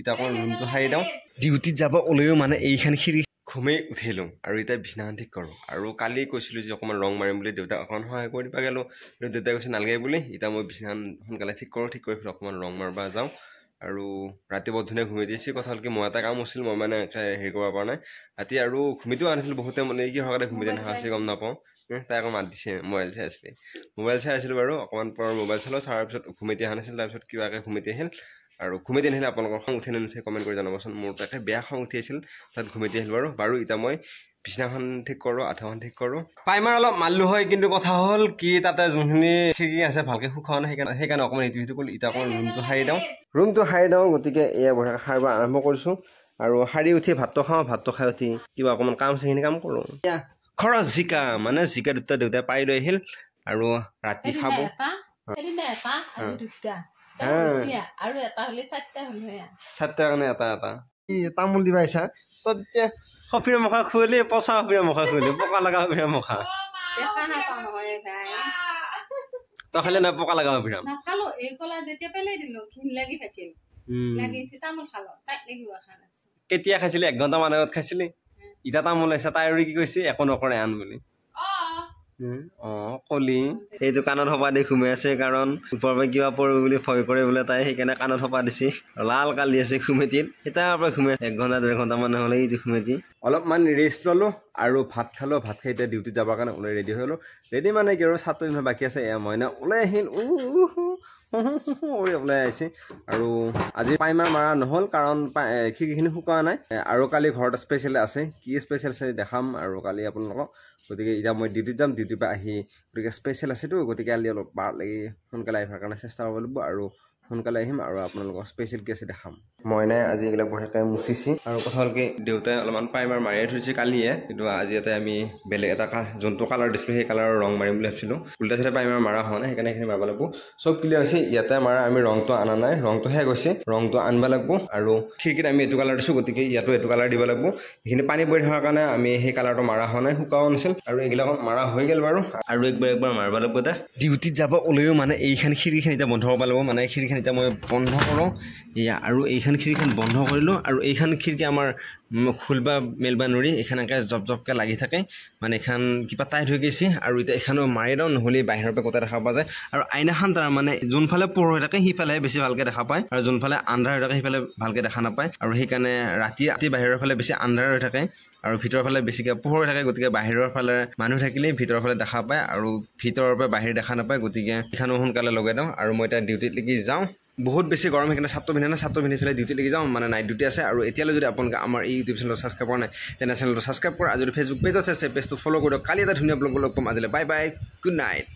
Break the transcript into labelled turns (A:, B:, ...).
A: ইটা অকমান ৰুমটো সাৰি দিওঁ ডিউটিত যাব ওলায়ো মানে এইখান খিৰিকী ঘুমেই উঠিলোঁ আৰু এতিয়া বিছনাখন ঠিক কৰোঁ আৰু কালি কৈছিলোঁ যে অকণমান ৰং মাৰিম বুলি দেউতাক অকণমান সহায় কৰি দিবা গ'লোঁ দেউতাই কৈছে নালাগে বুলি এতিয়া মই বিছনাখন সোনকালে ঠিক কৰি পেলাই অকণমান ৰং মাৰিব যাওঁ আৰু ৰাতি বহুত ধুনীয়া ঘুমাই দিছে কথা হ'ল কি মই এটা কাম আছিল মই মানে হেৰি কৰিব পৰা নাই ৰাতি আৰু ঘুমিটো আনিছিলোঁ বহুতে মানে কি হঠাতে ঘুমি দিয়া নাছিল গম নাপাওঁ তাই আকৌ মাত দিছে মোবাইল চাই আছিলোঁ বাৰু অকণমান পৰ মোবাইল চালোঁ চাৰ পিছত ঘুমি দিয়া নাছিল তাৰপিছত কিবাকৈ ঘুমি আহিল আৰু ঘুমি দি আহিলে আপোনালোকৰ খং উঠি নুঠে কমেণ্ট কৰি জনাবচোন মোৰ তাকে বেয়া খং উঠি আছিল তাত ঘুমি দি আহিল বাৰু এতিয়া মই বিছনাখন ঠিক কৰোঁ আঁঠুখন ঠিক কৰোঁ প্ৰাইমাৰ অলপ মাৰিলোঁ হয় কিন্তু কথা হ'ল কি তাতে যোনখিনি খিৰিকী আছে ভালকৈ শুকোৱা নাই সেইকাৰণে অকণমান ইটো কৰিলোঁ এতিয়া অকণমান ৰুমটো সাৰি দিওঁ গতিকে এয়া বঢ়িয়াকৈ সাৰিব আৰম্ভ কৰিছোঁ আৰু সাৰি উঠি ভাতটো খাওঁ ভাতটো খাই উঠি কিবা অকণমান কাম সেইখিনি কাম কৰোঁ এতিয়া খৰচ জিকা মানে জিকা দুটা দেউতাই পাৰি লৈ আহিল আৰু ৰাতি খাব চাৰিটা কাৰণে এটা তামোল দিবা আহিছা তই তেতিয়া সফিৰা মুখা খুৱালি পচা সফিৰা মুখা খুৱালি পকা লগা সফিৰা মুখা তই খালি নাই পকা লগা সফিৰা কেতিয়া খাইছিলি 1 ঘণ্টামান আগত খাইছিলি এতিয়া তামোল আহিছে তাই আৰু কি কৈছে একো নকৰে আন বুলি কলি এইটো কাণত সপা দি ঘুমাই আছে কাৰণ ওপৰৰ পৰা কিবা পৰিব বুলি ভয় কৰে বোলে তাই সেইকাৰণে কাণত সপা দিছে লাল কালি আছে ঘুমেটিত এতিয়াৰ পৰা ঘুমাই 1 ঘণ্টা 1.5 ঘণ্টা মান হ'লে এইটো ঘুমেটি অলপমান ৰেষ্ট ল'লোঁ আৰু ভাত খালোঁ ভাত খাই এতিয়া ডিউটিত যাবৰ কাৰণে ওলাই ৰেডি হৈ গ'লোঁ ৰেডি মানে কি আৰু ছাত্ৰ দিনৰ বাকী আছে এয়া মইনা ওলাই আহিল ওলাই আহিছে আৰু আজি প্ৰাইমাৰ মাৰা নহ'ল কাৰণ খিৰিকীখিনি শুকোৱা নাই আৰু কালি ঘৰত স্পেচিয়েল আছে কি স্পেচিয়েল আছে দেখাম আৰু কালি আপোনালোকক গতিকে এতিয়া মই ডিউটিত যাম ডিউটিৰ পৰা আহি গতিকে স্পেচিয়েল আছেতো গতিকে কালি অলপ বাৰ লাগি সোনকালে আহিবৰ কাৰণে চেষ্টা কৰিব লাগিব আৰু সোনকালে আহিম আৰু আপোনালোকক স্পেচিয়েল কি আছে দেখাম মই নাই আজি এইবিলাক বঢ়িয়াকৈ মুচিছি আৰু কথা হ'ল কি দেউতাই অলপমান প্ৰাইমাৰ মাৰিয়ে থৈছে কালিয়ে কিন্তু আজি ইয়াতে আমি বেলেগ এটা যোনটো কালাৰ দিছিলোঁ সেই কালাৰৰ ৰং মাৰিম বুলি ভাবিছিলোঁ উল্টা চাইডে প্ৰাইমাৰ মাৰা হোৱা নাই সেইকাৰণে এইখিনি মাৰিব লাগিব চব ক্লিয়াৰ হৈছে ইয়াতে মাৰা আমি ৰংটো অনা নাই ৰংটো শেষ হৈছে ৰংটো আনিব লাগিব আৰু খিৰিকীত আমি এইটো কালাৰ দিছোঁ গতিকে ইয়াতো এইটো কালাৰ দিব লাগিব এইখিনি পানী পৰি থকাৰ কাৰণে আমি সেই কালাৰটো মাৰা হোৱা নাই শুকাও নাছিল আৰু এইবিলাকত মাৰা হৈ গ'ল বাৰু আৰু একবাৰ মাৰিব লাগিব এতিয়া ডিউটিত যাব ওলায়ো মানে এইখন খিৰিকীখন এতিয়া বন্ধ কৰিব লাগিব মানে খিৰিকীখন এতিয়া মই বন্ধ কৰোঁ এয়া আৰু এইখন খিৰিকীখন বন্ধ কৰিলোঁ আৰু এইখন খিৰিকী আমাৰ খুলবা মেলবা নোৱাৰি এইখনকৈ জপকৈ লাগি থাকে মানে এইখন কিবা টাইট হৈ গৈছে আৰু এতিয়া এইখনো মাৰি দিওঁ নহ'লে বাহিৰৰ পৰা গোটেই দেখা পোৱা যায় আৰু আইনাখন তাৰ মানে যোনফালে পোহৰ হৈ থাকে সিফালেহে বেছি ভালকৈ দেখা পায় আৰু যোনফালে আন্ধাৰ হৈ থাকে সিফালে ভালকৈ দেখা নাপায় আৰু সেইকাৰণে ৰাতি বাহিৰৰ ফালে বেছি আন্ধাৰ হৈ থাকে আৰু ভিতৰৰ ফালে বেছিকৈ পোহৰ হৈ থাকে গতিকে বাহিৰৰ ফালে মানুহ থাকিলেই ভিতৰৰ ফালে দেখা পায় আৰু ভিতৰৰ পৰা বাহিৰ দেখা নাপায় গতিকে এইখনো সোনকালে লগাই দিওঁ আৰু মই এতিয়া ডিউটিত লাগি যাওঁ বহুত বেছি গৰম সেইকাৰণে ছাত্ৰ পিন্ধি পেলাই ডিউটি লাগি যাওঁ মানে নাইট ডিউটি আছে আৰু এতিয়ালৈ যদি আপোনালোকে আমাৰ এই ইউটিউব চেনেলটো ছাবস্ক্ৰাইব কৰা নাই তেনে চেনেলটো ছাবস্ক্ৰাইব কৰা আৰু যদি ফেচবুক পেজত আছে পেজটো ফ'ল' কৰি দিয়ক কালি এটা ধুনীয়া ব্লগ লগ পাম আজিলৈ বাই বাই গুড নাইট